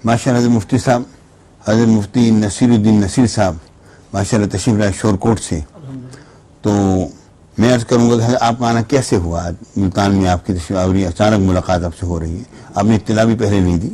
ماشاء اللہ مفتی صاحب، حضرت مفتی نصیر الدین نصیر صاحب ماشاء اللہ تشریف لائے شور کوٹ سے. تو میں عرض کروں گا کہ آپ کا آنا کیسے ہوا؟ ملتان میں آپ کی تشریف آوری، اچانک ملاقات آپ سے ہو رہی ہے، آپ نے اطلاع بھی پہلے نہیں دی.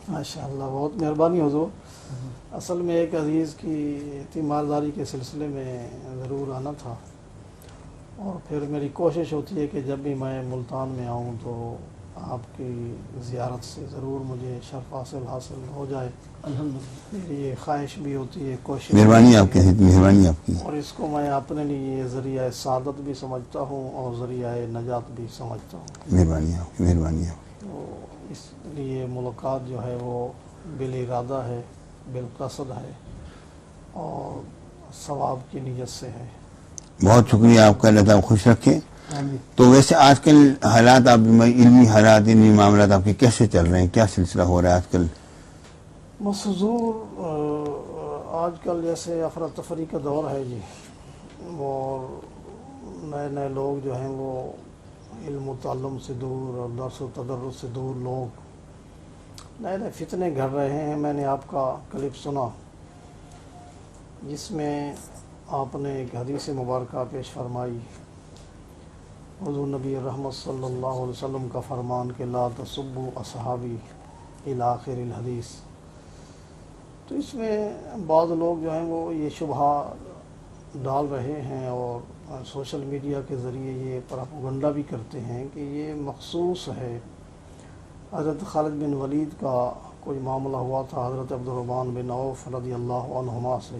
ماشاء اللہ، بہت مہربانی حضور. اصل میں ایک عزیز کی تیمارداری کے سلسلے میں ضرور آنا تھا، اور پھر میری کوشش ہوتی ہے کہ جب بھی میں ملتان میں آؤں تو آپ کی زیارت سے ضرور مجھے شرف حاصل ہو جائے. میری یہ خواہش بھی ہوتی ہے، کوشش. مہربانی آپ کی، مہربانی آپ کی. اور اس کو میں اپنے لیے ذریعہ سعادت بھی سمجھتا ہوں اور ذریعہ نجات بھی سمجھتا ہوں. مہربانی آپ کی، مہربانی آپ کی. تو اس لیے ملاقات جو ہے وہ بالارادہ ہے، بالقصد ہے، اور ثواب کی نیت سے ہے. بہت شکریہ آپ کا، اللہ تعالیٰ خوش رکھے. تو ویسے آج کل حالات، آپ علمی حالات، علمی معاملات آپ کے کیسے چل رہے ہیں؟ کیا سلسلہ ہو رہا ہے آج کل؟ بس حضور، آج کل جیسے افراتفری کا دور ہے جی، اور نئے نئے لوگ جو ہیں وہ علم و تعلم سے دور اور درس و تدرس سے دور لوگ نئے نئے فتنے گھڑ رہے ہیں. میں نے آپ کا کلپ سنا جس میں آپ نے ایک حدیث مبارکہ پیش فرمائی، حضور نبی رحمت صلی اللہ علیہ وسلم کا فرمان کہ لا تسبوا اصحابی الی آخر الحدیث. تو اس میں بعض لوگ جو ہیں وہ یہ شبہ ڈال رہے ہیں اور سوشل میڈیا کے ذریعے یہ پروپیگنڈا بھی کرتے ہیں کہ یہ مخصوص ہے. حضرت خالد بن ولید کا کوئی معاملہ ہوا تھا حضرت عبد الرحمن بن عوف رضی اللہ عنہما سے،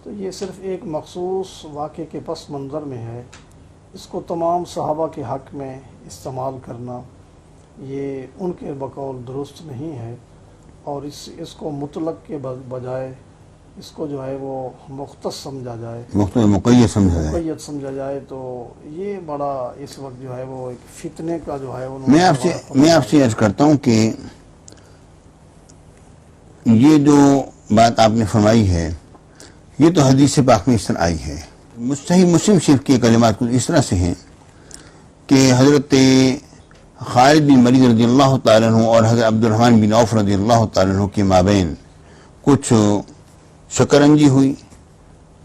تو یہ صرف ایک مخصوص واقعے کے پس منظر میں ہے. اس کو تمام صحابہ کے حق میں استعمال کرنا یہ ان کے بقول درست نہیں ہے، اور اس کو مطلق کے بجائے اس کو جو ہے وہ مختص سمجھا جائے، مقید سمجھا جائے. تو یہ بڑا اس وقت جو ہے وہ ایک فتنے کا جو ہے میں آپ سے عرض کرتا ہوں کہ یہ جو بات آپ نے فرمائی ہے یہ تو حدیث پاک میں اس طرح آئی ہے. صحیح مسلم شریف کے کلمات کچھ اس طرح سے ہیں کہ حضرت خالد بن ولید رضی اللہ تعالیٰ عنہ اور حضرت عبد الرحمن بن عوف رضی اللہ تعالیٰ عنہ کے مابین کچھ شکرنجی ہوئی،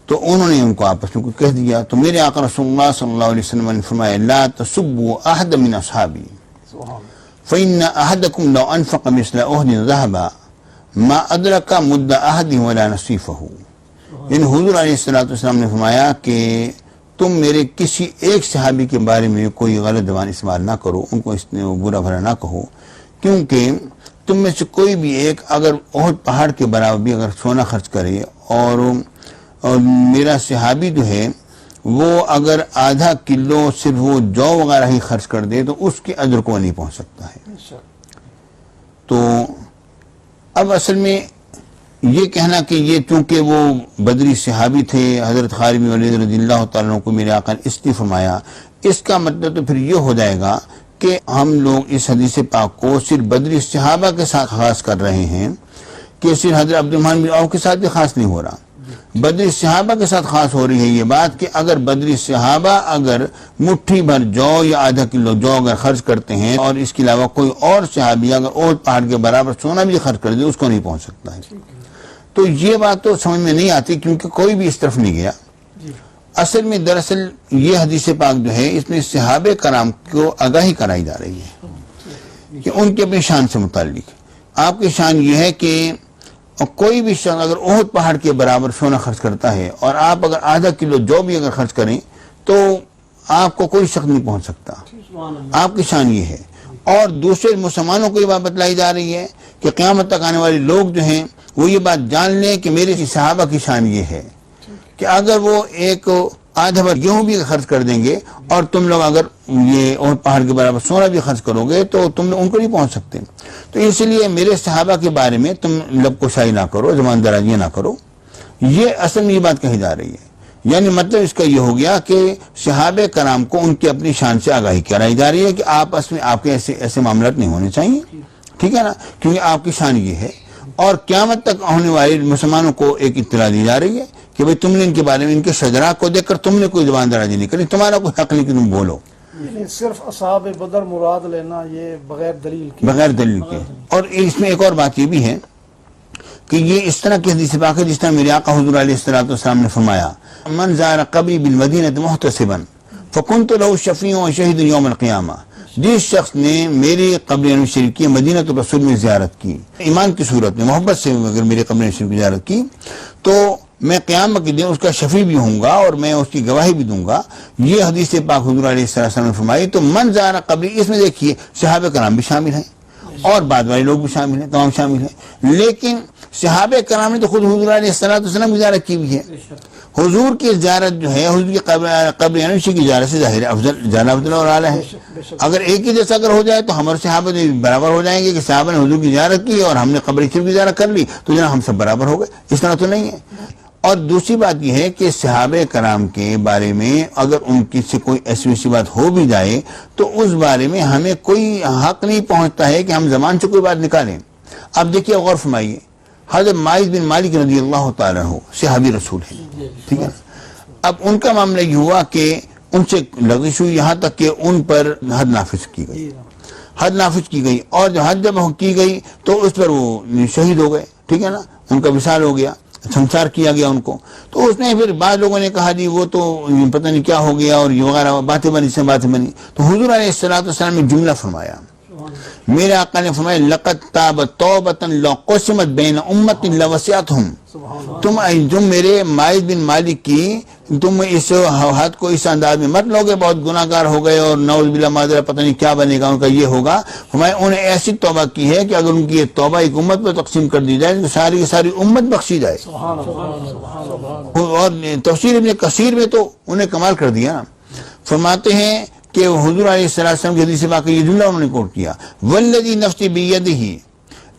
تو انہوں نے ان کو آپس میں کچھ کہہ دیا. تو میرے آقا رسول اللہ صلی اللہ علیہ وسلم نے فرمایا لا تسبوا احد من اصحابی فإن احدکم لو انفق مثل احد ذهبا ما ادرک مد احد ولا نصیفہ. یعنی حضور علیہ السلام نے فرمایا کہ تم میرے کسی ایک صحابی کے بارے میں کوئی غلط زبان استعمال نہ کرو، ان کو اس نے برا بھلا نہ کہو، کیونکہ تم میں سے کوئی بھی ایک اگر احد پہاڑ کے برابر بھی اگر سونا خرچ کرے اور میرا صحابی جو ہے وہ اگر آدھا کلو صرف وہ جو وغیرہ ہی خرچ کر دے تو اس کے اجر کو نہیں پہنچ سکتا ہے. تو اب اصل میں یہ کہنا کہ یہ چونکہ وہ بدری صحابی تھے، حضرت خالد بن ولید رضی اللہ تعالیٰ عنہ کو میرے آقا نے اس لیے فرمایا، اس کا مطلب تو پھر یہ ہو جائے گا کہ ہم لوگ اس حدیث پاک کو صرف بدری صحابہ کے ساتھ خاص کر رہے ہیں، کہ صرف حضرت عبد الرحمن بن عوف کے ساتھ بھی خاص نہیں ہو رہا، بدری صحابہ کے ساتھ خاص ہو رہی ہے یہ بات کہ اگر بدری صحابہ اگر مٹھی بھر جو یا آدھا کلو جو اگر خرچ کرتے ہیں اور اس کے علاوہ کوئی اور صحابی اگر احد پہاڑ کے برابر سونا بھی خرچ کر دے اس کو نہیں پہنچ سکتا ہے. تو یہ بات تو سمجھ میں نہیں آتی کیونکہ کوئی بھی اس طرف نہیں گیا. اصل میں دراصل یہ حدیث پاک جو ہے اس میں صحابہ کرام کو آگاہی کرائی جا رہی ہے کہ ان کے اپنی شان سے متعلق. آپ کی شان یہ ہے کہ کوئی بھی شخص اگر احد پہاڑ کے برابر سونا خرچ کرتا ہے اور آپ اگر آدھا کلو جو بھی اگر خرچ کریں تو آپ کو کوئی شخص نہیں پہنچ سکتا. آپ کی شان یہ ہے. اور دوسرے مسلمانوں کو یہ بات بتلائی جا رہی ہے کہ قیامت تک آنے والے لوگ جو ہیں وہ یہ بات جان لیں کہ میرے صحابہ کی شان یہ ہے کہ اگر وہ ایک آدھا بھر گیہوں بھی خرچ کر دیں گے اور تم لوگ اگر یہ اور پہاڑ کے برابر سونا بھی خرچ کرو گے تو تم ان کو نہیں پہنچ سکتے. تو اس لیے میرے صحابہ کے بارے میں تم لب کشائی نہ کرو، زبان درازی نہ کرو. یہ اصل میں یہ بات کہی جا رہی ہے. یعنی مطلب اس کا یہ ہو گیا کہ صحابہ کرام کو ان کی اپنی شان سے آگاہی کرائی جا رہی ہے کہ آپس میں آپ کے ایسے معاملات نہیں ہونے چاہیے. ٹھیک ہے نا، کیونکہ آپ کی شان یہ ہے. اور قیامت تک ہونے والے مسلمانوں کو ایک اطلاع دی جا رہی ہے کہ بھئی تم نے ان کے بارے میں ان کے شجرا کو دیکھ کر تم نے کوئی زبان درازی نہیں کری، تمہارا کوئی حق نہیں کہ تم بولو. یعنی صرف اصحاب بدر مراد لینا یہ بغیر دلیل کے، بغیر دلیل کے. اور اس میں ایک اور بات یہ بھی ہے کہ یہ اس طرح کی حدیث پاک ہے جس طرح میرے آقا حضور علیہ الصلوۃ والسلام نے فرمایا من زار قبری بالمدینہ محتسبا فکنت له شفیع و شہید یوم القیامہ. جس شخص نے میری قبر شریف کی مدینہ رسول میں زیارت کی ایمان کی صورت میں محبت سے اگر میری قبر شریف کی زیارت کی تو میں قیامت کے دن اس کا شفیع بھی ہوں گا اور میں اس کی گواہی بھی دوں گا. یہ حدیث پاک حضور علیہ السلام نے فرمائی. تو من زار قبری اس میں دیکھیے صحابہ کرام بھی شامل ہیں اور بعد والے لوگ بھی شامل ہیں، تمام شامل ہیں. لیکن صحابہ کرام نے تو خود حضور علیہ السلام کی زیارت کی بھی ہے. حضور کی زیارت جو ہے حضور کی قبر انوشی کی زیارت سے ظاہر افضل زیادہ افضل اور اعلیٰ ہے. اگر ایک ہی جیسا اگر ہو جائے تو ہمارے صحابہ برابر ہو جائیں گے کہ صحابہ نے حضور کی زیارت کی اور ہم نے قبر شریف کی زیارت کر لی تو جناب ہم سب برابر ہو گئے. اس طرح تو نہیں ہے. اور دوسری بات یہ ہے کہ صحابہ کرام کے بارے میں اگر ان کی سے کوئی ایسی بات ہو بھی جائے تو اس بارے میں ہمیں کوئی حق نہیں پہنچتا ہے کہ ہم زبان سے کوئی بات نکالیں. اب دیکھیے غور فرمائیے حضرت معاذ بن مالک رضی اللہ تعالیٰ عنہ صحابی رسول ہیں، ٹھیک ہے. اب ان کا معاملہ یہ ہوا کہ ان سے لغزش ہوئی یہاں تک کہ ان پر حد نافذ کی گئی. حد نافذ کی گئی اور جو حد جب کی گئی تو اس پر وہ شہید ہو گئے، ٹھیک ہے نا. ان کا وصال ہو گیا، سنسار کیا گیا ان کو. تو اس نے پھر بعض لوگوں نے کہا جی وہ تو پتہ نہیں کیا ہو گیا اور یہ وغیرہ باتیں بنی سے باتیں بنی. تو حضور علیہ السلام نے جملہ فرمایا، میرے آقا نے فرمایا لقد تاب توبۃ لو قسمت بین امت لوسعتہم. تم میرے معاذ بن مالک کی تم اس حد کو اس انداز میں مت لوگے بہت گناہ گار ہو گئے اور نعوذ باللہ معذرہ پتہ نہیں کیا بنے گا ان کا یہ ہوگا. فرمایا انہوں نے ایسی توبہ کی ہے کہ اگر ان کی یہ توبہ ایک امت پر تقسیم کر دی جائے تو ساری کی ساری امت بخشی جائے. اور تفسیر ابن کثیر میں تو انہیں کمال کر دیا نا. فرماتے ہیں کہ حضور علیہ السلام کی حدیث پاک یہ جملہ انہوں نے کوٹ کیا والذی نفسی بیدہ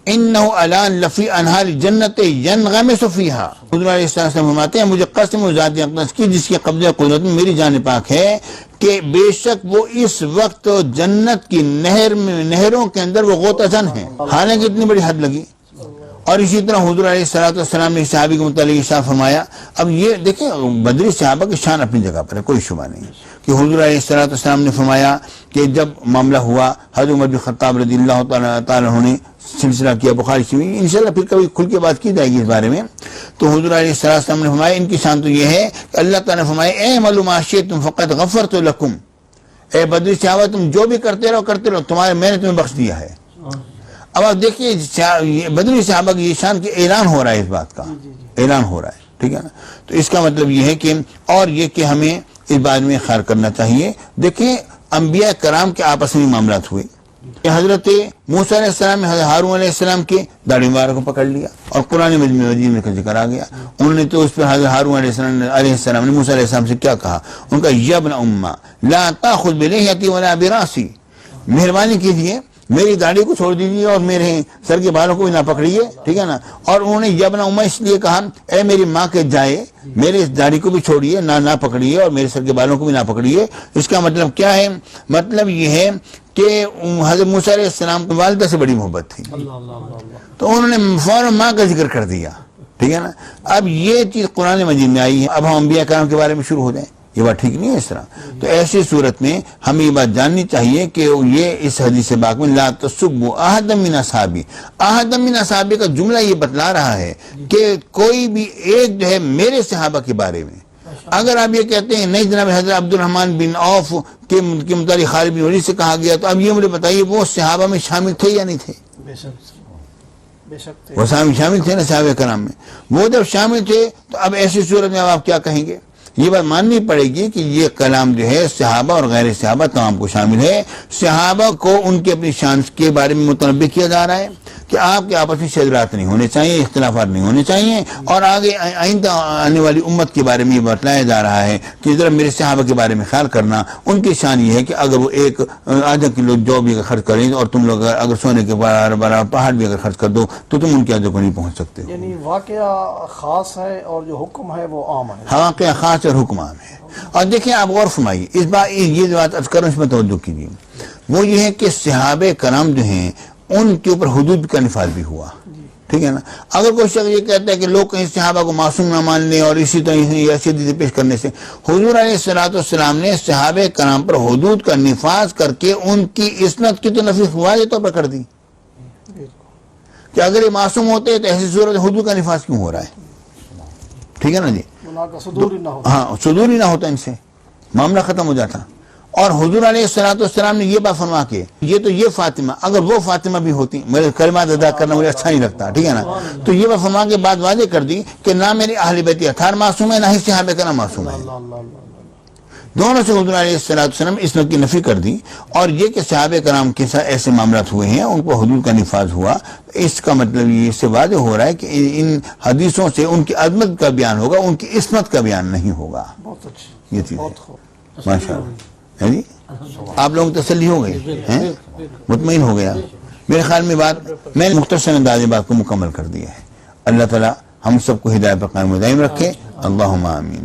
انہ الان لفی انہار جنت ینغمس فیہا. حضور علیہ السلام فرماتے ہیں مجھے قسم ذات اقدس کی جس کی قبضہ قدرت میں میری جان پاک ہے کہ بے شک وہ اس وقت جنت کی نہروں کے اندر وہ غوطہ زن ہیں. حالانکہ اتنی بڑی حد لگی. اور اسی طرح حضور علیہ السلام نے صحابی کے متعلق ارشاد فرمایا. اب یہ دیکھیں بدری صحابہ کی شان اپنی جگہ پر ہے، کوئی شبہ نہیں کہ حضور علیہ السلام نے فرمایا کہ جب معاملہ ہوا حضرت عمر بن خطاب رضی اللہ تعالیٰ عنہ نے سلسلہ کیا بخاری شریف، انشاءاللہ پھر کبھی کھل کے بات کی جائے گی اس بارے میں. تو حضور علیہ السلام نے فرمایا ان کی شان تو یہ ہے کہ اللہ تعالیٰ نے فرمایا اعملوا ما شئتم فقد غفرت لکم. اے بدری صحابہ تم جو بھی کرتے رہو تمہارے میں نے تمہیں بخش دیا ہے. اب آپ دیکھیے بدری صحابہ کی یہ شان کے اعلان ہو رہا ہے، اس بات کا اعلان ہو رہا ہے، ٹھیک ہے نا. تو اس کا مطلب یہ ہے کہ اور یہ کہ ہمیں اس بات میں خیال کرنا چاہیے. دیکھیں انبیاء کرام کے آپس میں معاملات ہوئے کہ حضرت موسیٰ علیہ السلام نے حضرت ہارون علیہ السلام کے داڑھی مبارک کو پکڑ لیا اور قرآن مجید میں کا ذکر آ گیا. انہوں نے تو اس پر حضرت ہارون علیہ السلام نے موسیٰ علیہ السلام سے کیا کہا؟ ان کا یا ابن امہ لا تاخذ بلحیتی ولا براسی، مہربانی کیجیے میری داڑھی کو چھوڑ دیجیے اور میرے سر کے بالوں کو بھی نہ پکڑیے، ٹھیک ہے نا. اور انہوں نے یا ابن امہ اس لیے کہا اے میری ماں کے جائے میرے داڑھی کو بھی چھوڑیے نہ پکڑیے اور میرے سر کے بالوں کو بھی نہ پکڑیے. اس کا مطلب کیا ہے؟ مطلب یہ ہے کہ حضرت موسیٰ علیہ السلام کی والدہ سے بڑی محبت تھی تو انہوں نے فوراً ماں کا ذکر کر دیا، ٹھیک ہے نا. اب یہ چیز قرآن مجید میں آئی ہے. اب ہم انبیاء کرام کے بارے میں شروع ہو جائیں، یہ بات ٹھیک نہیں ہے اس طرح. تو ایسی صورت میں ہمیں یہ بات جاننی چاہیے کہ یہ اس حدیث پاک میں لا تسبوا احدا من اصحابی، احدا من اصحابی کا جملہ یہ بتلا رہا ہے کہ کوئی بھی ایک جو ہے میرے صحابہ کے بارے میں اگر آپ یہ کہتے ہیں نہیں جناب حضرت عبد الرحمن بن عوف کے متعلق خالد بن ولید سے کہا گیا تو اب یہ مجھے بتائیے وہ صحابہ میں شامل تھے یا نہیں تھے؟ وہ شامل تھے نا صحابہ کرام میں. وہ جب شامل تھے تو اب ایسی صورت میں اب آپ کیا کہیں گے؟ یہ بات ماننی پڑے گی کہ یہ کلام جو ہے صحابہ اور غیر صحابہ تمام کو شامل ہے. صحابہ کو ان کے اپنی شان کے بارے میں متنبہ کیا جا رہا ہے کہ آپ کے آپس میں شجرات نہیں ہونے چاہیے، اختلافات نہیں ہونے چاہیے. اور آگے آئندہ آنے والی امت کے بارے میں یہ بتلایا جا رہا ہے کہ ذرا میرے صحابہ کے بارے میں خیال کرنا. ان کی شان یہ ہے کہ اگر وہ ایک آدھا کلو جو بھی اگر خرچ کریں اور تم لوگ اگر سونے کے برابر پہاڑ بھی اگر خرچ کر دو تو تم ان کے آدھے کو نہیں پہنچ سکتے. یعنی واقعہ خاص ہے اور جو حکم ہے وہ عام ہے. واقعہ خاص اور حکم عام ہے. اور دیکھیں آپ غور فرمائیے اس بات یہ جو بات کروں اس میں توجہ کیجیے. وہ یہ ہے کہ صحابہ کرام جو ہیں ان کے اوپر حدود کا نفاذ بھی ہوا. ٹھیک ہے نا. اگر کوئی شخص یہ کہتا ہے کہ لوگ کہیں صحابہ کو معصوم نہ مان لیں اور اسی طرح ایسی حدیث پیش کرنے سے، حضور علیہ الصلوۃ والسلام نے صحابہ کرام پر حدود کا نفاذ کر کے ان کی عصمت کی تو نفی واضح طور پر کر دی کہ اگر یہ معصوم ہوتے تو ایسی صورت حدود کا نفاذ کیوں ہو رہا ہے. ٹھیک ہے نا جی. گناہ کا صدور ہی نہ ہوتا. ہاں صدور ہی نہ ہوتا ان سے، معاملہ ختم ہو جاتا. اور حضور علیہ الصلوۃ والسلام نے یہ بات فرما کے یہ فاطمہ اگر وہ فاطمہ بھی ہوتی، میرے کلمات ادا کرنا مجھے اچھا نہیں لگتا، ٹھیک ہے نا، تو یہ بات فرما کے بات واضح کر دی کہ نہ میرے اہل بیت اطہار معصوم ہے، نہ ہی صحابہ کرام معصوم ہے. اللہ اللہ اللہ. دونوں سے حضور علیہ الصلوۃ والسلام عصمت کی نفی کر دی. اور یہ کہ صحابہ کرام کے ساتھ ایسے معاملات ہوئے ہیں، ان کو حدود کا نفاذ ہوا، اس کا مطلب یہ اس سے واضح ہو رہا ہے کہ ان حدیثوں سے ان کی عظمت کا بیان ہوگا، ان کی عصمت کا بیان نہیں ہوگا. بہت اچھی، یہ چیز بہت خوب. ماشاء اللہ ہے جی. آپ لوگوں کو تسلی ہو گئی ہیں، مطمئن ہو گیا. میرے خیال میں میں نے مختصر انداز بات کو مکمل کر دیا ہے. اللہ تعالی ہم سب کو ہدایت پر قائم و دائم رکھے. اللہم آمین.